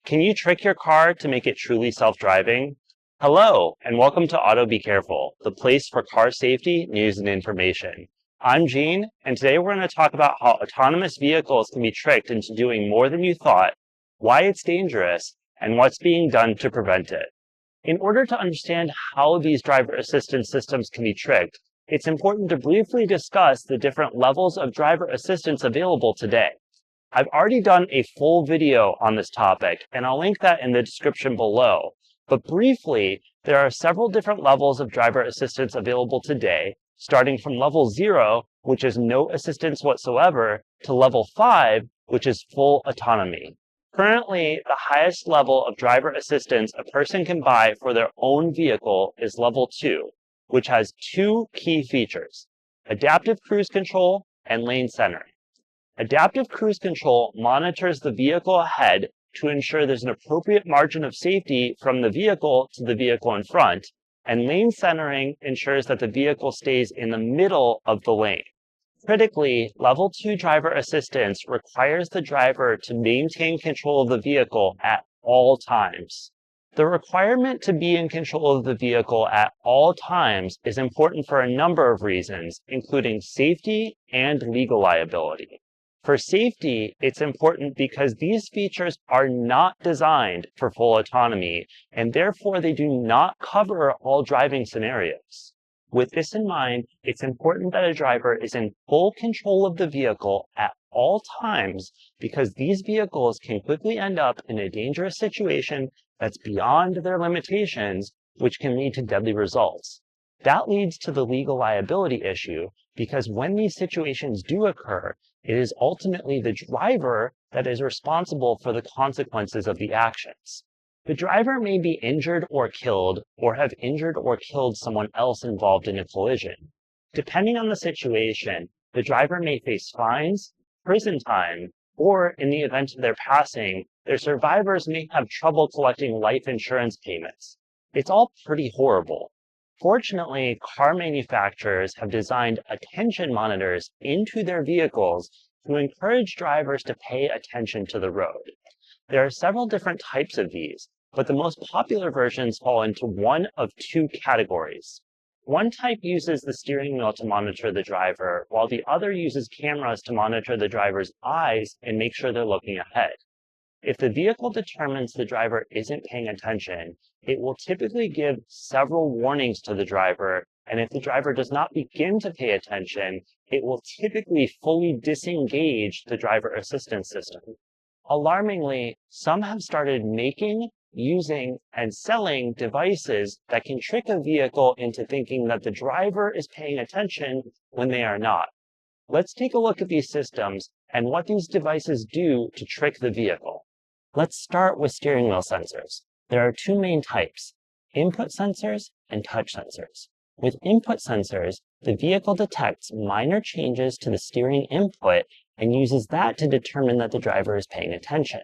Can you trick your car to make it truly self-driving? Hello, and welcome to Auto Be Careful, the place for car safety, news, and information. I'm Gene, and today we're going to talk about how autonomous vehicles can be tricked into doing more than you thought, why it's dangerous, and what's being done to prevent it. In order to understand how these driver assistance systems can be tricked, it's important to briefly discuss the different levels of driver assistance available today. I've already done a full video on this topic, and I'll link that in the description below. But briefly, there are several different levels of driver assistance available today, starting from level 0, which is no assistance whatsoever, to level 5, which is full autonomy. Currently, the highest level of driver assistance a person can buy for their own vehicle is level 2, which has two key features: adaptive cruise control and lane centering. Adaptive cruise control monitors the vehicle ahead to ensure there's an appropriate margin of safety from the vehicle to the vehicle in front, and lane centering ensures that the vehicle stays in the middle of the lane. Critically, level 2 driver assistance requires the driver to maintain control of the vehicle at all times. The requirement to be in control of the vehicle at all times is important for a number of reasons, including safety and legal liability. For safety, it's important because these features are not designed for full autonomy, and therefore they do not cover all driving scenarios. With this in mind, it's important that a driver is in full control of the vehicle at all times, because these vehicles can quickly end up in a dangerous situation that's beyond their limitations, which can lead to deadly results. That leads to the legal liability issue, because when these situations do occur, it is ultimately the driver that is responsible for the consequences of the actions. The driver may be injured or killed, or have injured or killed someone else involved in a collision. Depending on the situation, the driver may face fines, prison time, or in the event of their passing, their survivors may have trouble collecting life insurance payments. It's all pretty horrible. Fortunately, car manufacturers have designed attention monitors into their vehicles to encourage drivers to pay attention to the road. There are several different types of these, but the most popular versions fall into one of two categories. One type uses the steering wheel to monitor the driver, while the other uses cameras to monitor the driver's eyes and make sure they're looking ahead. If the vehicle determines the driver isn't paying attention, it will typically give several warnings to the driver, and if the driver does not begin to pay attention, it will typically fully disengage the driver assistance system. Alarmingly, some have started making, using, and selling devices that can trick a vehicle into thinking that the driver is paying attention when they are not. Let's take a look at these systems and what these devices do to trick the vehicle. Let's start with steering wheel sensors. There are two main types: input sensors and touch sensors. With input sensors, the vehicle detects minor changes to the steering input and uses that to determine that the driver is paying attention.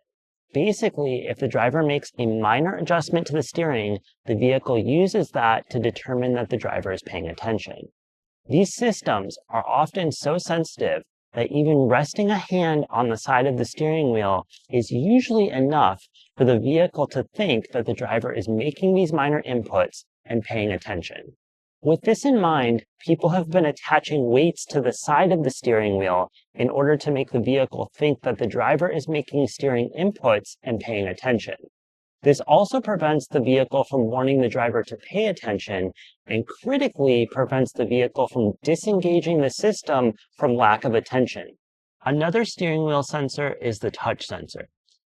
Basically, if the driver makes a minor adjustment to the steering, the vehicle uses that to determine that the driver is paying attention. These systems are often so sensitive that even resting a hand on the side of the steering wheel is usually enough for the vehicle to think that the driver is making these minor inputs and paying attention. With this in mind, people have been attaching weights to the side of the steering wheel in order to make the vehicle think that the driver is making steering inputs and paying attention. This also prevents the vehicle from warning the driver to pay attention, and critically prevents the vehicle from disengaging the system from lack of attention. Another steering wheel sensor is the touch sensor.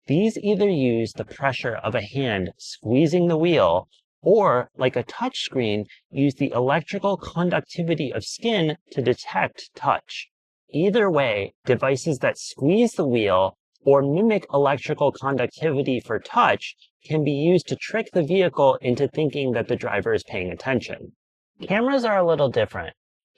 These either use the pressure of a hand squeezing the wheel, or, like a touch screen, use the electrical conductivity of skin to detect touch. Either way, devices that squeeze the wheel or mimic electrical conductivity for touch can be used to trick the vehicle into thinking that the driver is paying attention. Cameras are a little different.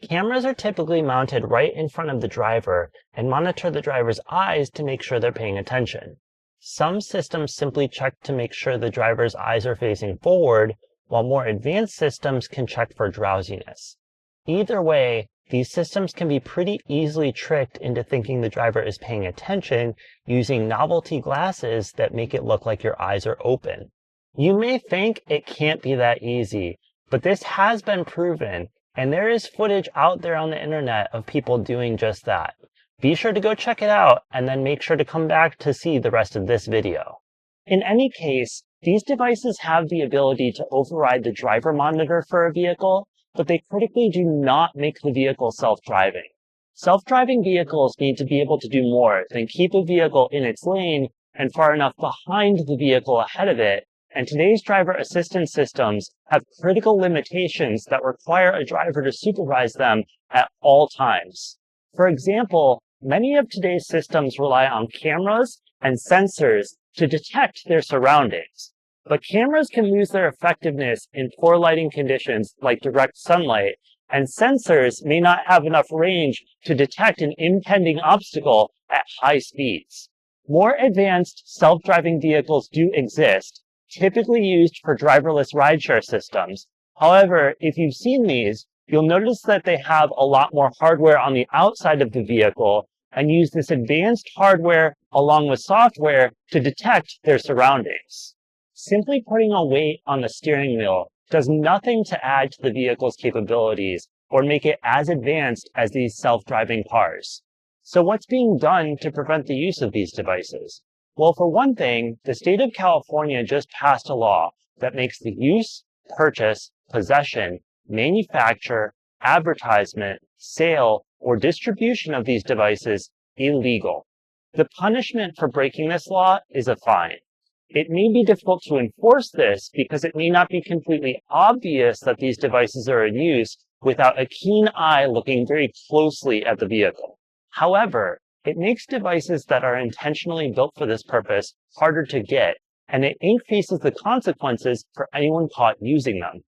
Cameras are typically mounted right in front of the driver and monitor the driver's eyes to make sure they're paying attention. Some systems simply check to make sure the driver's eyes are facing forward, while more advanced systems can check for drowsiness. Either way, these systems can be pretty easily tricked into thinking the driver is paying attention using novelty glasses that make it look like your eyes are open. You may think it can't be that easy, but this has been proven, and there is footage out there on the internet of people doing just that. Be sure to go check it out, and then make sure to come back to see the rest of this video. In any case, these devices have the ability to override the driver monitor for a vehicle, but they critically do not make the vehicle self-driving. Self-driving vehicles need to be able to do more than keep a vehicle in its lane and far enough behind the vehicle ahead of it, and today's driver assistance systems have critical limitations that require a driver to supervise them at all times. For example, many of today's systems rely on cameras and sensors to detect their surroundings. But cameras can lose their effectiveness in poor lighting conditions like direct sunlight, and sensors may not have enough range to detect an impending obstacle at high speeds. More advanced self-driving vehicles do exist, typically used for driverless rideshare systems. However, if you've seen these, you'll notice that they have a lot more hardware on the outside of the vehicle and use this advanced hardware along with software to detect their surroundings. Simply putting a weight on the steering wheel does nothing to add to the vehicle's capabilities or make it as advanced as these self-driving cars. So what's being done to prevent the use of these devices? Well, for one thing, the state of California just passed a law that makes the use, purchase, possession, manufacture, advertisement, sale, or distribution of these devices illegal. The punishment for breaking this law is a fine. It may be difficult to enforce this because it may not be completely obvious that these devices are in use without a keen eye looking very closely at the vehicle. However, it makes devices that are intentionally built for this purpose harder to get, and it increases the consequences for anyone caught using them.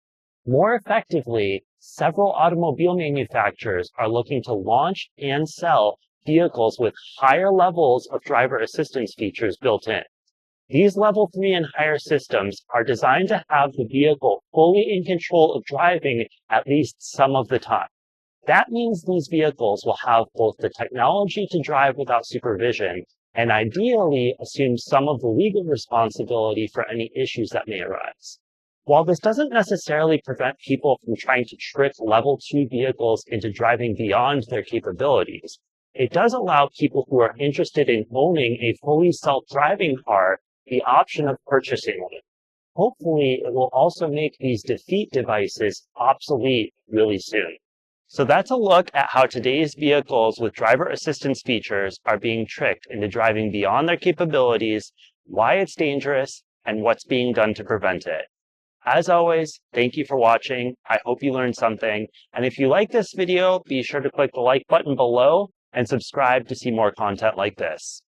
More effectively, several automobile manufacturers are looking to launch and sell vehicles with higher levels of driver assistance features built in. These level 3 and higher systems are designed to have the vehicle fully in control of driving at least some of the time. That means these vehicles will have both the technology to drive without supervision and ideally assume some of the legal responsibility for any issues that may arise. While this doesn't necessarily prevent people from trying to trick level 2 vehicles into driving beyond their capabilities, it does allow people who are interested in owning a fully self-driving car the option of purchasing one. Hopefully, it will also make these defeat devices obsolete really soon. So that's a look at how today's vehicles with driver assistance features are being tricked into driving beyond their capabilities, why it's dangerous, and what's being done to prevent it. As always, thank you for watching. I hope you learned something. And if you like this video, be sure to click the like button below and subscribe to see more content like this.